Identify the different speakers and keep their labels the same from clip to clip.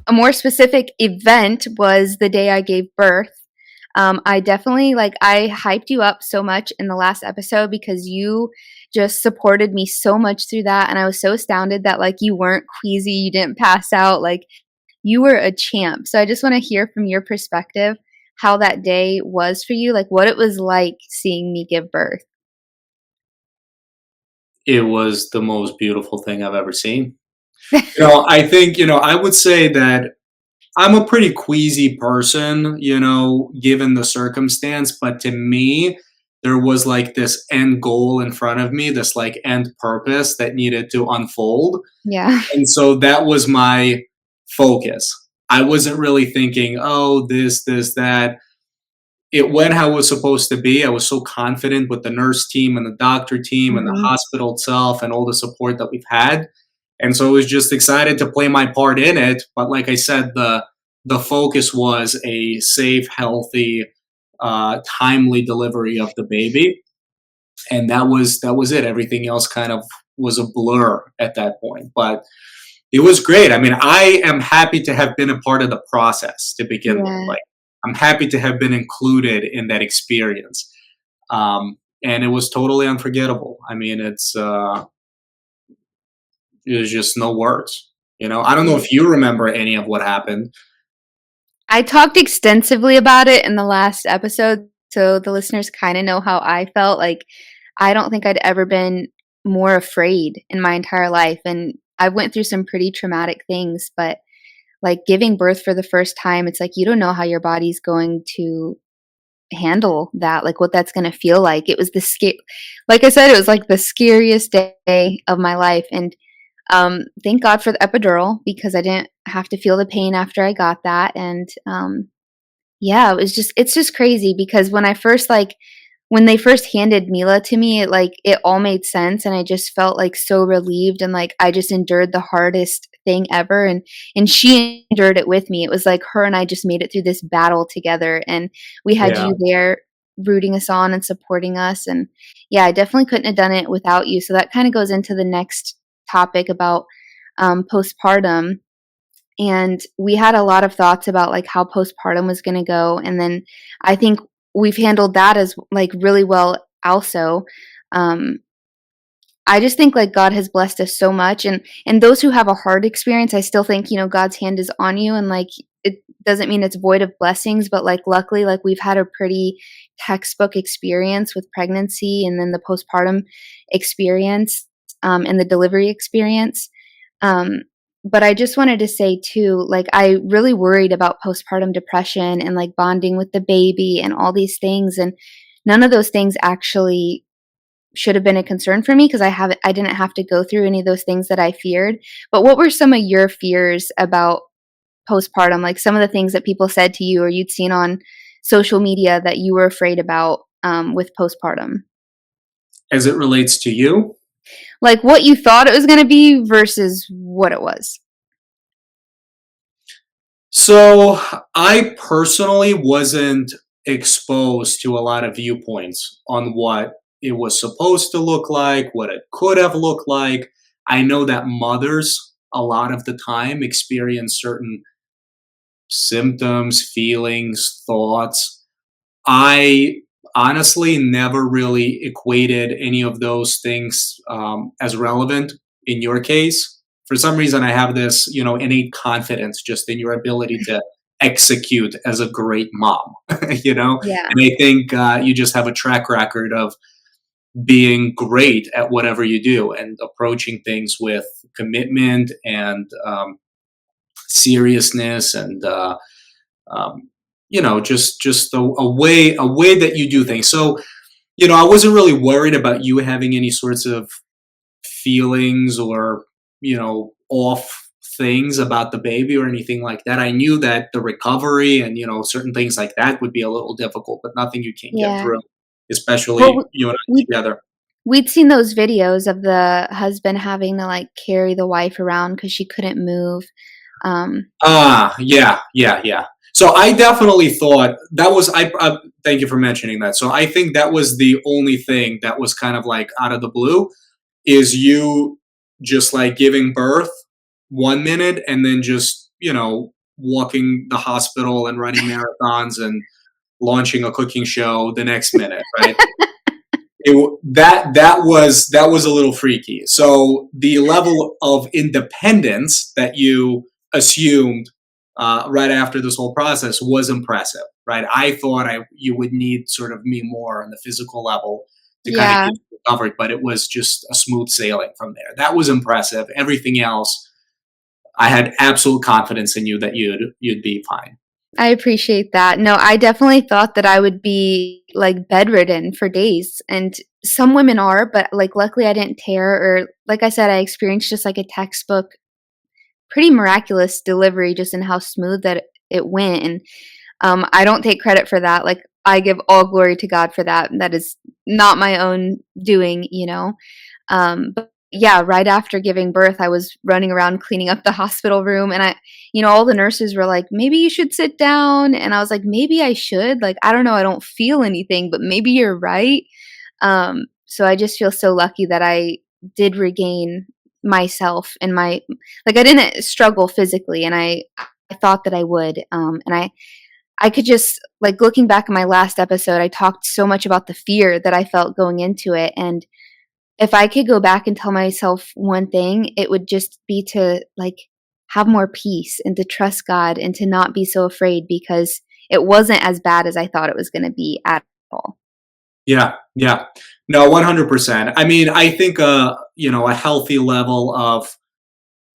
Speaker 1: a more specific event was the day I gave birth. I definitely I hyped you up so much in the last episode because you just supported me so much through that, and I was so astounded that you weren't queasy, you didn't pass out, you were a champ. So I just want to hear from your perspective how that day was for you, what it was like seeing me give birth.
Speaker 2: It was the most beautiful thing I've ever seen. I think, I would say that I'm a pretty queasy person, given the circumstance, but to me, there was like this end goal in front of me, this like end purpose that needed to unfold.
Speaker 1: Yeah.
Speaker 2: And so that was my focus. I wasn't really thinking, oh, this, that. It went how it was supposed to be. I was so confident with the nurse team and the doctor team and the
Speaker 1: Mhm.
Speaker 2: hospital itself and all the support that we've had. And so I was just excited to play my part in it. But like I said, the focus was a safe, healthy, timely delivery of the baby, and that was it. Everything else kind of was a blur at that point. But it was great. I mean, I am happy to have been a part of the process to begin with.
Speaker 1: Yeah.
Speaker 2: Like, I'm happy to have been included in that experience. And it was totally unforgettable. I mean, there's just no words. I don't know
Speaker 1: Yeah.
Speaker 2: if you remember any of what happened.
Speaker 1: I talked extensively about it in the last episode, so the listeners kind of know how I felt. I don't think I'd ever been more afraid in my entire life. And I went through some pretty traumatic things, but giving birth for the first time, it's you don't know how your body's going to handle that, what that's going to feel like. It was like I said, it was the scariest day of my life. And thank God for the epidural because I didn't have to feel the pain after I got that. And yeah, it's just crazy because when they first handed Mila to me, it all made sense, and I just felt so relieved, and I just endured the hardest thing ever, and she endured it with me. It was her and I just made it through this battle together, and we had
Speaker 2: Yeah.
Speaker 1: you there rooting us on and supporting us. And yeah, I definitely couldn't have done it without you. So that kind of goes into the next topic about postpartum. And we had a lot of thoughts about how postpartum was going to go, and then I think we've handled that as really well also. um I just think God has blessed us so much, and those who have a hard experience, I still think God's hand is on you, and it doesn't mean it's void of blessings, but luckily we've had a pretty textbook experience with pregnancy and then the postpartum experience, and the delivery experience. um but I just wanted to say too, I really worried about postpartum depression and bonding with the baby and all these things, and none of those things actually should have been a concern for me because I didn't have to go through any of those things that I feared. But what were some of your fears about postpartum? Some of the things that people said to you or you'd seen on social media that you were afraid about with postpartum?
Speaker 2: As it relates to you,
Speaker 1: What you thought it was going to be versus what it was.
Speaker 2: so I personally wasn't exposed to a lot of viewpoints on what it was supposed to look like, what it could have looked like. I know that mothers, a lot of the time, experience certain symptoms, feelings, thoughts. I honestly never really equated any of those things as relevant in your case. For some reason, I have this, innate confidence just in your ability to execute as a great mom,
Speaker 1: Yeah.
Speaker 2: And I think you just have a track record of being great at whatever you do and approaching things with commitment and seriousness and um, just a way that you do things. So I wasn't really worried about you having any sorts of feelings or off things about the baby or anything like that. I knew that the recovery and certain things like that would be a little difficult, but nothing you can't get
Speaker 1: Yeah.
Speaker 2: through, especially
Speaker 1: Well,
Speaker 2: you and I
Speaker 1: we
Speaker 2: together.
Speaker 1: we'd seen those videos of the husband having to carry the wife around because she couldn't move. Um,
Speaker 2: Yeah, yeah, yeah. So I definitely thought that was I thank you for mentioning that. So I think that was the only thing that was kind of like out of the blue is you just like giving birth 1 minute and then just, walking the hospital and running marathons and launching a cooking show the next minute, right? That was a little freaky. So the level of independence that you assumed right after this whole process was impressive, right? I thought you would need sort of me more on the physical level to kind of
Speaker 1: Yeah,
Speaker 2: get you covered, but it was just a smooth sailing from there. That was impressive. Everything else, I had absolute confidence in you that you'd be fine.
Speaker 1: I appreciate that. No, I definitely thought that I would be like bedridden for days. And some women are, but like luckily I didn't tear or like I said, I experienced just like a textbook, pretty miraculous delivery just in how smooth that it went. And I don't take credit for that. Like I give all glory to God for that. That is not my own doing, you know. But yeah, right after giving birth, I was running around cleaning up the hospital room, and all the nurses were like, "Maybe you should sit down," and I was like, "Maybe I should." Like, I don't know, I don't feel anything, but maybe you're right. So I just feel so lucky that I did regain myself and my like I didn't struggle physically, and I thought that I would, and I could just like looking back at my last episode, I talked so much about the fear that I felt going into it, and if I could go back and tell myself one thing, it would just be to like have more peace and to trust God and to not be so afraid because it wasn't as bad as I thought it was going to be at all.
Speaker 2: Yeah, yeah. No, 100%. I mean, I think a healthy level of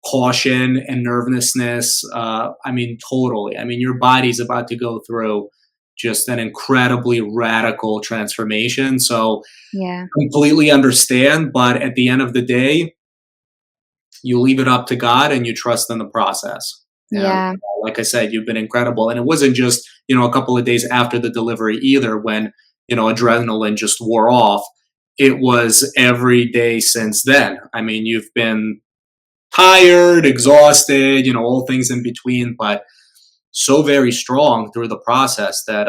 Speaker 2: caution and nervousness. I mean, totally. I mean, your body's about to go through just an incredibly radical transformation. So
Speaker 1: Yeah.
Speaker 2: completely understand, but at the end of the day, you leave it up to God and you trust in the process. And
Speaker 1: Yeah.
Speaker 2: like I said, you've been incredible. And it wasn't just, a couple of days after the delivery either when, adrenaline just wore off. It was every day since then. I mean, you've been tired, exhausted, all things in between, but so very strong through the process that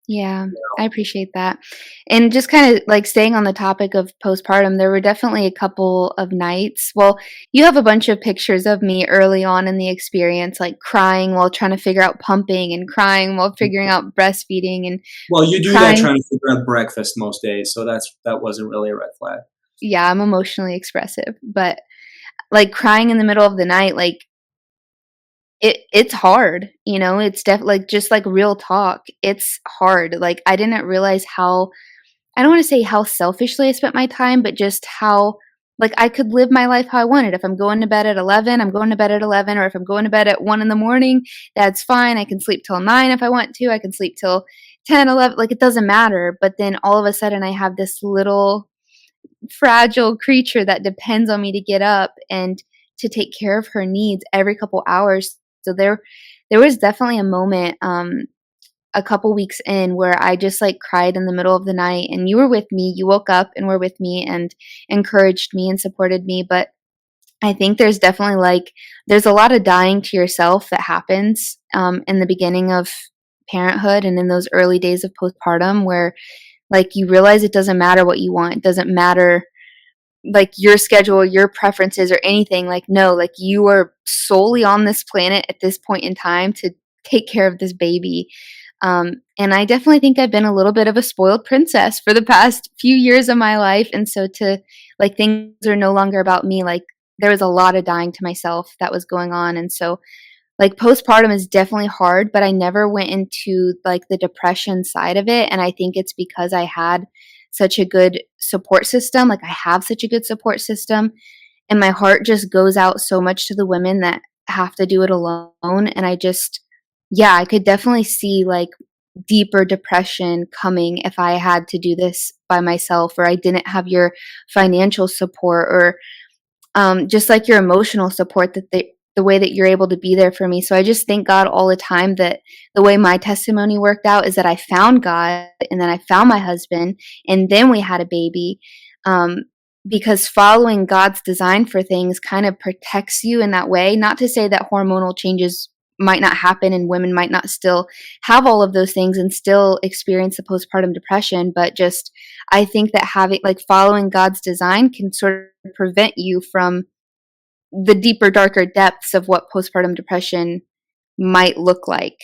Speaker 1: Yeah, I appreciate that. And just kind of like staying on the topic of postpartum, there were definitely a couple of nights. Well, you have a bunch of pictures of me early on in the experience, like crying while trying to figure out pumping and crying while figuring out breastfeeding and
Speaker 2: well, you do that
Speaker 1: crying.
Speaker 2: trying to figure out breakfast most days, so that wasn't really a red flag.
Speaker 1: Yeah, I'm emotionally expressive, but like crying in the middle of the night, like it's hard, it's like just like real talk. It's hard. Like I didn't realize how I don't want to say how selfishly I spent my time, but just how like I could live my life how I wanted. If I'm going to bed at 11, I'm going to bed at 11, or if I'm going to bed at 1 in the morning, that's fine. I can sleep till 9 if I want to. I can sleep till 10, 11. Like it doesn't matter. But then all of a sudden I have this little fragile creature that depends on me to get up and to take care of her needs every couple hours. So there was definitely a moment a couple weeks in where I just like cried in the middle of the night and you were with me. You woke up and were with me and encouraged me and supported me, but I think there's definitely like there's a lot of dying to yourself that happens in the beginning of parenthood and in those early days of postpartum where like you realize it doesn't matter what you want. It doesn't matter like your schedule, your preferences or anything. Like no, like you are solely on this planet at this point in time to take care of this baby. And I definitely think I've been a little bit of a spoiled princess for the past few years of my life. And so to like things are no longer about me, like there was a lot of dying to myself that was going on. And so like postpartum is definitely hard, but I never went into like the depression side of it. And I think it's because I had such a good support system. Like I have such a good support system. And my heart just goes out so much to the women that have to do it alone. And yeah, I could definitely see like deeper depression coming if I had to do this by myself or I didn't have your financial support or just like your emotional support that the way that you're able to be there for me. So I just thank God all the time that the way my testimony worked out is that I found God and then I found my husband and then we had a baby. Um, because following God's design for things kind of protects you in that way. Not to say that hormonal changes might not happen and women might not still have all of those things and still experience the postpartum depression, but just I think that having like following God's design can sort prevent you from the deeper, darker depths of what postpartum depression might look like.